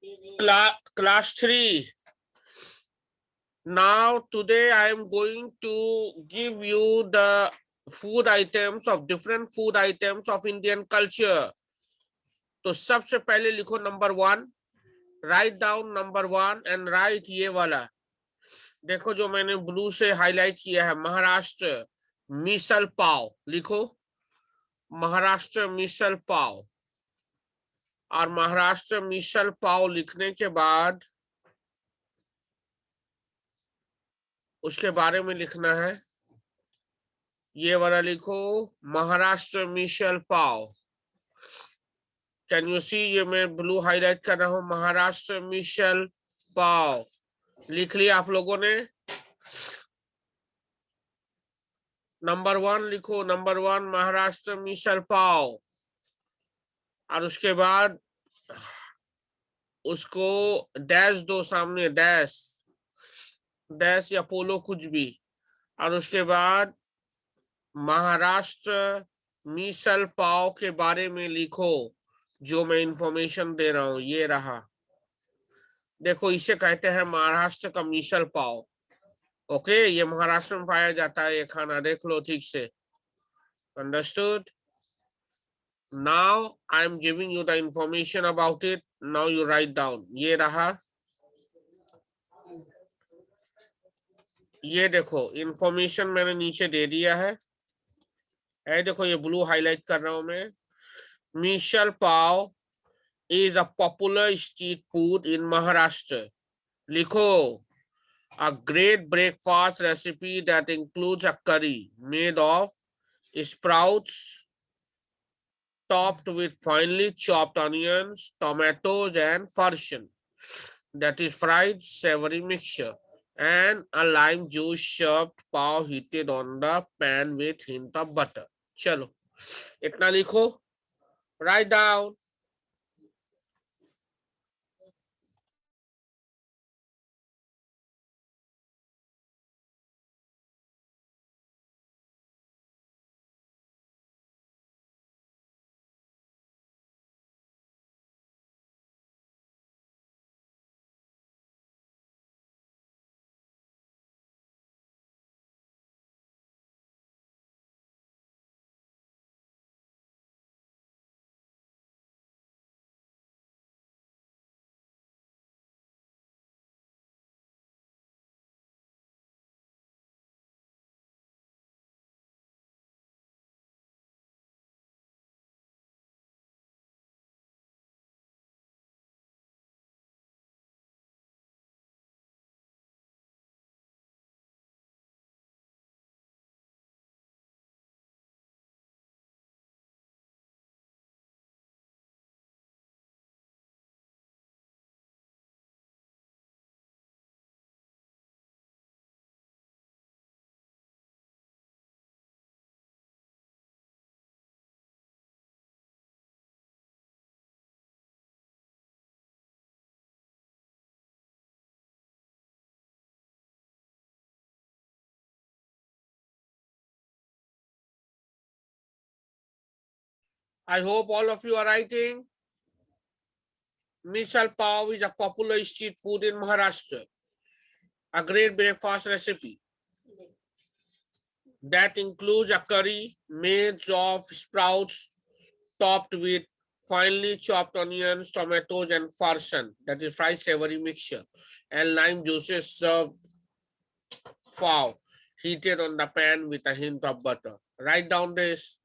Class 3. Now today I am going to give you the food items of different food items of Indian culture. तो सबसे पहले लिखो number 1, write down number 1 and right ये वाला। देखो जो मैंने ब्लू से हाईलाइट किया है, महाराष्ट्र मिसल पाव लिखो, महाराष्ट्र मिसल पाव। और महाराष्ट्र मिसल पाव लिखने के बाद उसके बारे में लिखना है, ये वाला लिखो, Maharashtra misal pav. Can you see, ये मैं ब्लू हाईलाइट कर रहा हूं, महाराष्ट्र मिसल पाव। लिख लिया आप लोगों ने? नंबर 1 लिखो, नंबर 1 महाराष्ट्र मिसल पाव। और उसके बाद उसको डैश दो सामने, डैश डैश या पोलो कुछ भी। और उसके बाद महाराष्ट्र मिसल पाव के बारे में लिखो, जो मैं इंफॉर्मेशन दे रहा हूं ये रहा। देखो इसे कहते हैं महाराष्ट्र का मिसल पाव। ओके, ये महाराष्ट्र में पाया जाता है ये खाना, देख लो ठीक से। Understood? Now I am giving you the information about it, now you write down. ये रहा, ये देखो इंफॉर्मेशन मैंने नीचे दे दिया है। देखो ये ब्लू हाईलाइट कर रहा हूं मैं। Misal pav is a popular street food in Maharashtra. लिखो, a great breakfast recipe that includes a curry made of sprouts topped with finely chopped onions, tomatoes, and farsan. That is fried savory mixture. And a lime juice served pav heated on the pan with hint of butter. चलो इतना लिखो, write down. I hope all of you are writing. Misal pav is a popular street food in Maharashtra. A great breakfast recipe that includes a curry made of sprouts topped with finely chopped onions, tomatoes, and farsan, that is fried savory mixture, and lime juices served pav heated on the pan with a hint of butter. Write down this.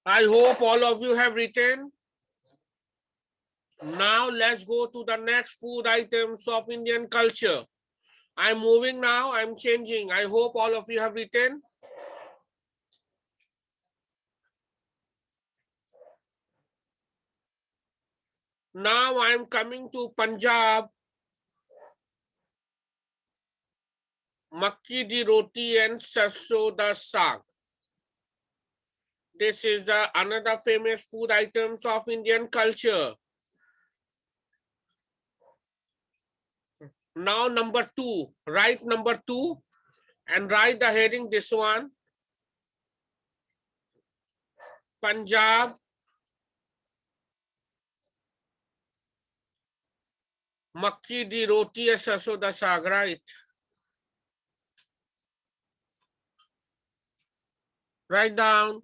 I hope all of you have written. Now let's go to the next food items of Indian culture. I'm moving now, I'm changing. I hope all of you have written. Now I'm coming to Punjab. Makki di roti and sarso da saag. This is the another famous food items of Indian culture. Now number 2, write number 2 and write the heading this one. Punjab Makki di roti and sarso da saag, right? Write down.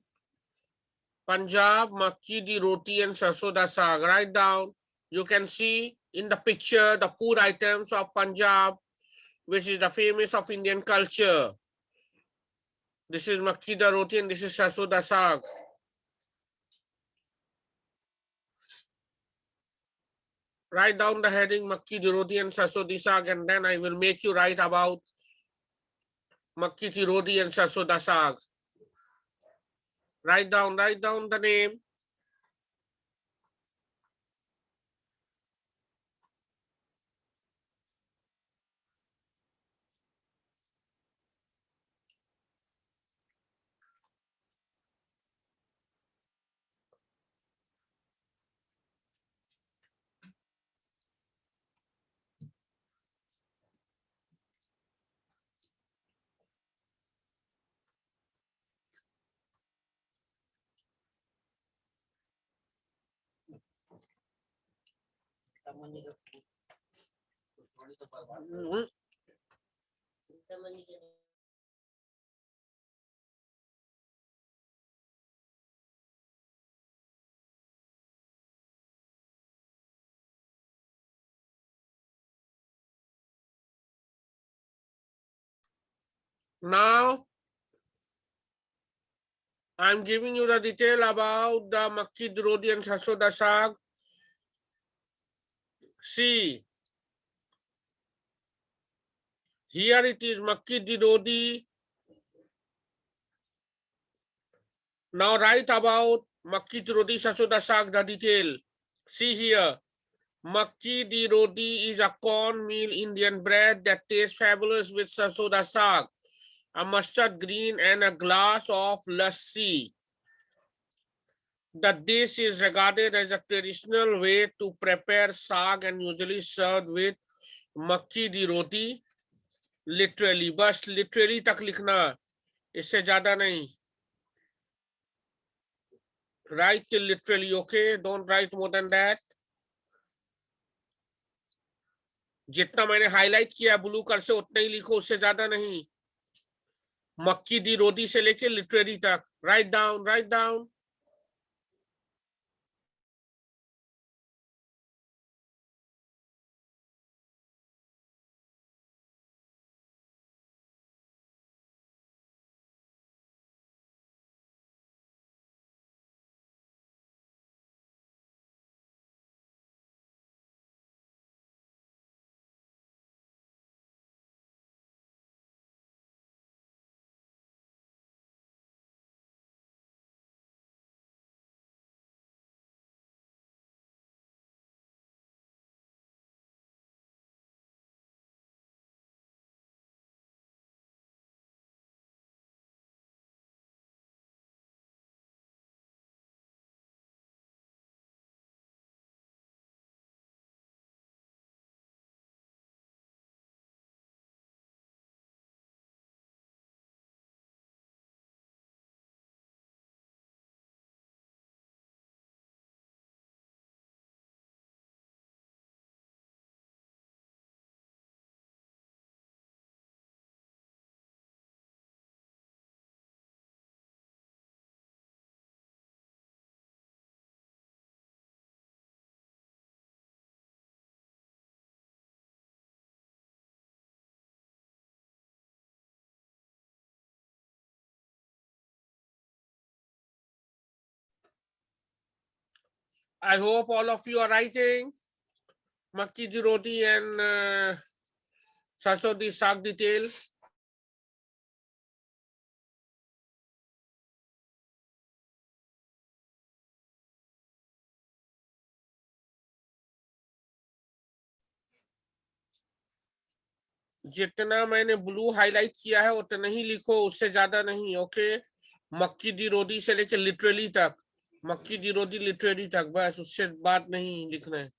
Punjab Makki di roti and sarso da saag. Write down. You can see in the picture the food items of Punjab, which is the famous of Indian culture. This is Makki da roti and this is sarso da saag. Write down the heading Makki di roti and sarso da saag, and then I will make you write about Makki di roti and sarso da saag. Write down the name. Now I'm giving you the detail about the Makki di roti and sarso da saag. See, here it is Makki di roti. Now write about Makki di roti sarso da saag, the detail. See here. Makki di roti is a cornmeal Indian bread that tastes fabulous with sarso da saag, a mustard green, and a glass of lassi. The dish is regarded as a traditional way to prepare saag and usually served with makki di roti. Literally, बस literally तक लिखना, इससे ज्यादा नहीं. Write till literally, okay? Don't write more than that. जितना मैंने highlight किया blue colour से उतना ही लिखो, उससे ज्यादा नहीं. मक्की दी रोटी से लेके लिटरेरी तक. Write down. I hope all of you are writing. Makki di roti and sarson di saag detail. जितना मैंने ब्लू हाईलाइट किया है उतना ही लिखो, उससे ज्यादा नहीं। ओके, मक्की दी रोटी से लेकर लिटरली तक, मक्की दी रोटी लिटरली तक, बस उससे बात नहीं लिखना है।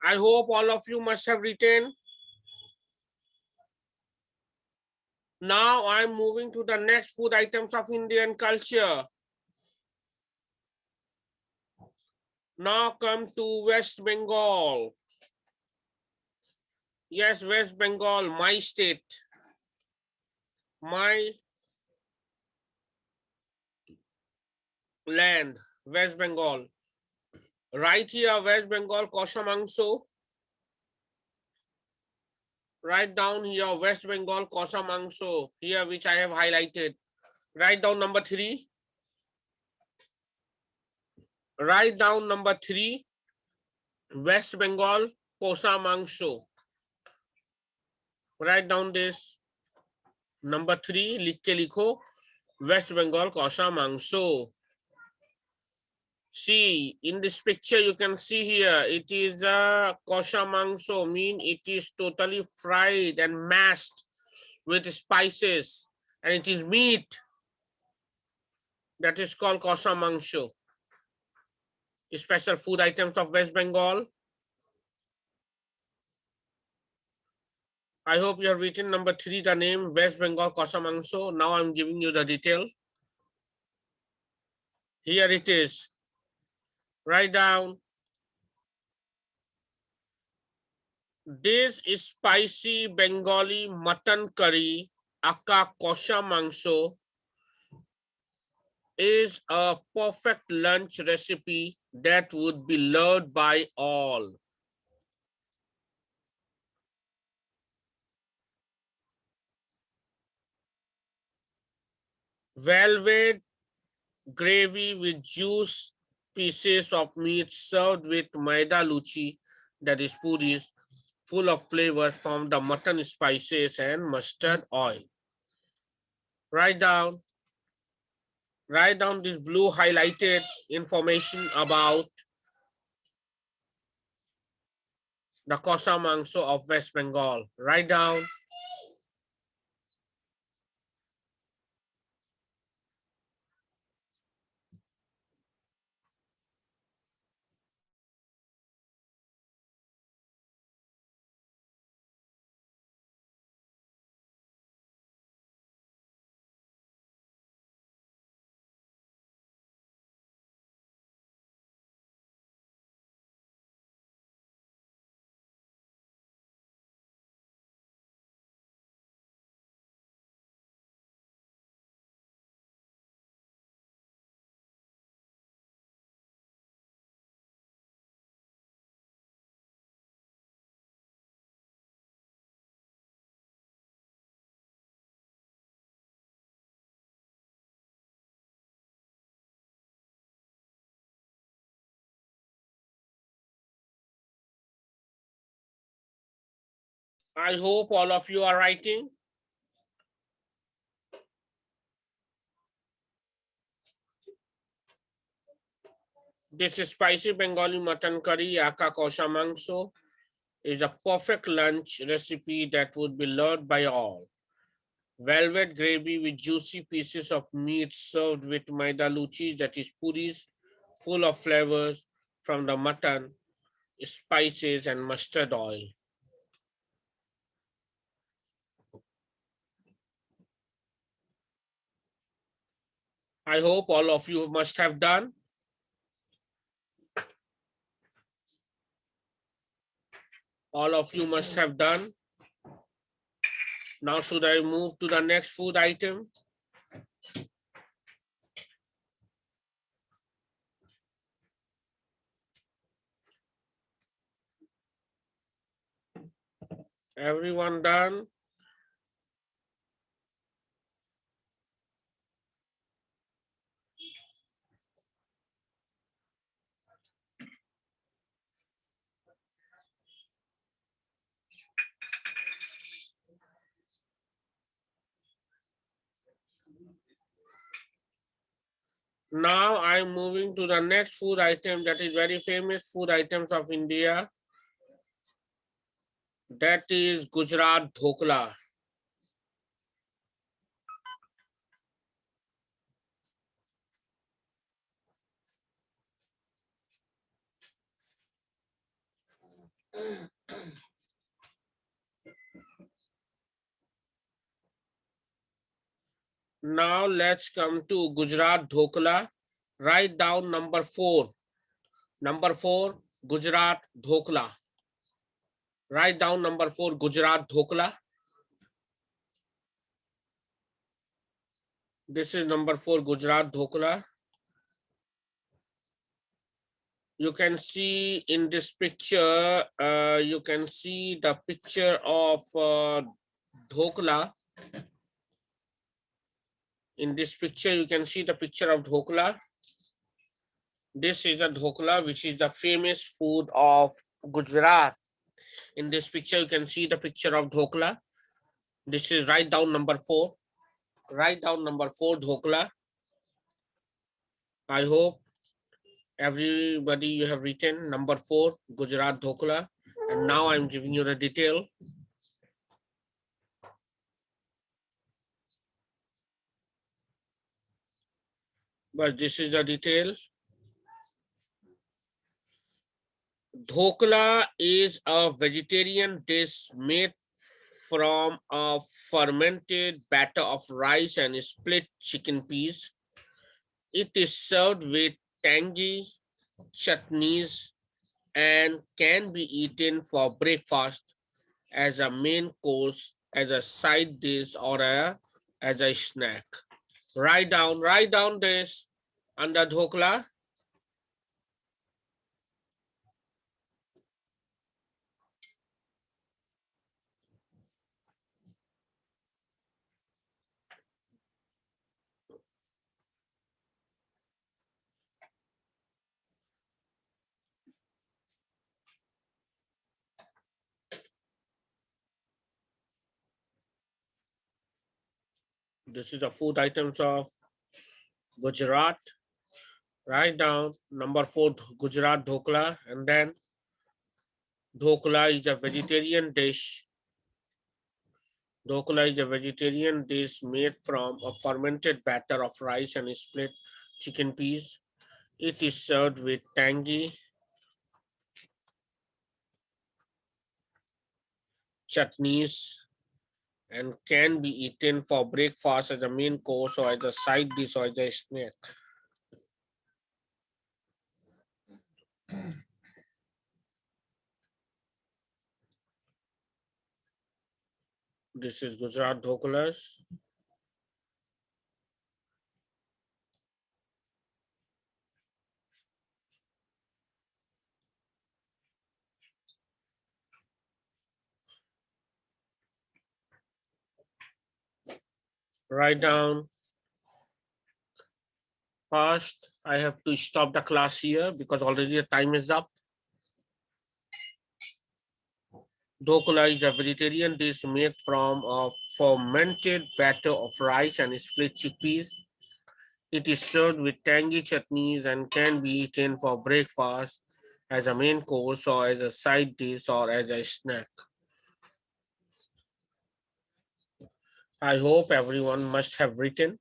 I hope all of you must have written. Now I'm moving to the next food items of Indian culture. Now come to West Bengal. Yes, West Bengal, my state. My land, West Bengal. Right here, West Bengal, kosha mangso. Write down here, West Bengal, kosha mangso. Here, which I have highlighted. Write down number 3. Write down number 3, West Bengal, kosha mangso. Write down this number 3, लिख के लिखो, West Bengal, kosha mangso. See, in this picture, you can see here, it is a kosha mangso, mean it is totally fried and mashed with spices, and it is meat. That is called kosha mangso. Special food items of West Bengal. I hope you have written number 3, the name West Bengal kosha mangso. Now I'm giving you the detail. Here it is. Write down. This is spicy Bengali mutton curry, aka kosha mangso, is a perfect lunch recipe that would be loved by all. Velvet gravy with juice pieces of meat served with maida luchi, that is puris, full of flavors from the mutton spices and mustard oil. Write down, write down this blue highlighted information about the Kosa Mangso of West Bengal. Write down. I hope all of you are writing. This is spicy Bengali mutton curry, Yaka Kosha Mangso, is a perfect lunch recipe that would be loved by all. Velvet gravy with juicy pieces of meat served with maida luchis, that is puris, full of flavors from the mutton, spices, and mustard oil. I hope all of you must have done. All of you must have done. Now should I move to the next food item? Everyone done? Now I'm moving to the next food item that is very famous food items of India. That is Gujarat Dhokla. Now let's come to Gujarat Dhokla. Write down number 4. Number 4, Gujarat Dhokla. Write down number 4, Gujarat Dhokla. This is number 4, Gujarat Dhokla. You can see in this picture, you can see the picture of Dhokla. In this picture, you can see the picture of Dhokla. This is a Dhokla, which is the famous food of Gujarat. In this picture, you can see the picture of Dhokla. This is write down number 4. Write down number 4, Dhokla. I hope everybody you have written number 4, Gujarat Dhokla. And now I'm giving you the detail. But this is the detail. Dhokla is a vegetarian dish made from a fermented batter of rice and split chicken peas. It is served with tangy chutneys and can be eaten for breakfast as a main course, as a side dish, or as a snack. Write down this under dhokla. This is the food items of Gujarat. Write down number 4, Gujarat dhokla, and then dhokla is a vegetarian dish. Dhokla is a vegetarian dish made from a fermented batter of rice and split chicken peas. It is served with tangy chutneys and can be eaten for breakfast as a main course or as a side dish or as a snack. This is Gujarat dhokulas. Write down. First, I have to stop the class here because already the time is up. Dhokla is a vegetarian dish made from a fermented batter of rice and split chickpeas. It is served with tangy chutneys and can be eaten for breakfast as a main course or as a side dish or as a snack. I hope everyone must have written.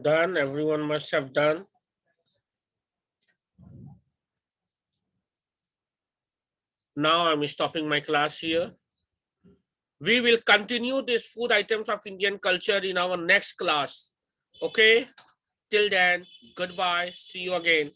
Done. Everyone must have done. Now I'm stopping my class here. We will continue these food items of Indian culture in our next class. Okay? Till then, goodbye. See you again.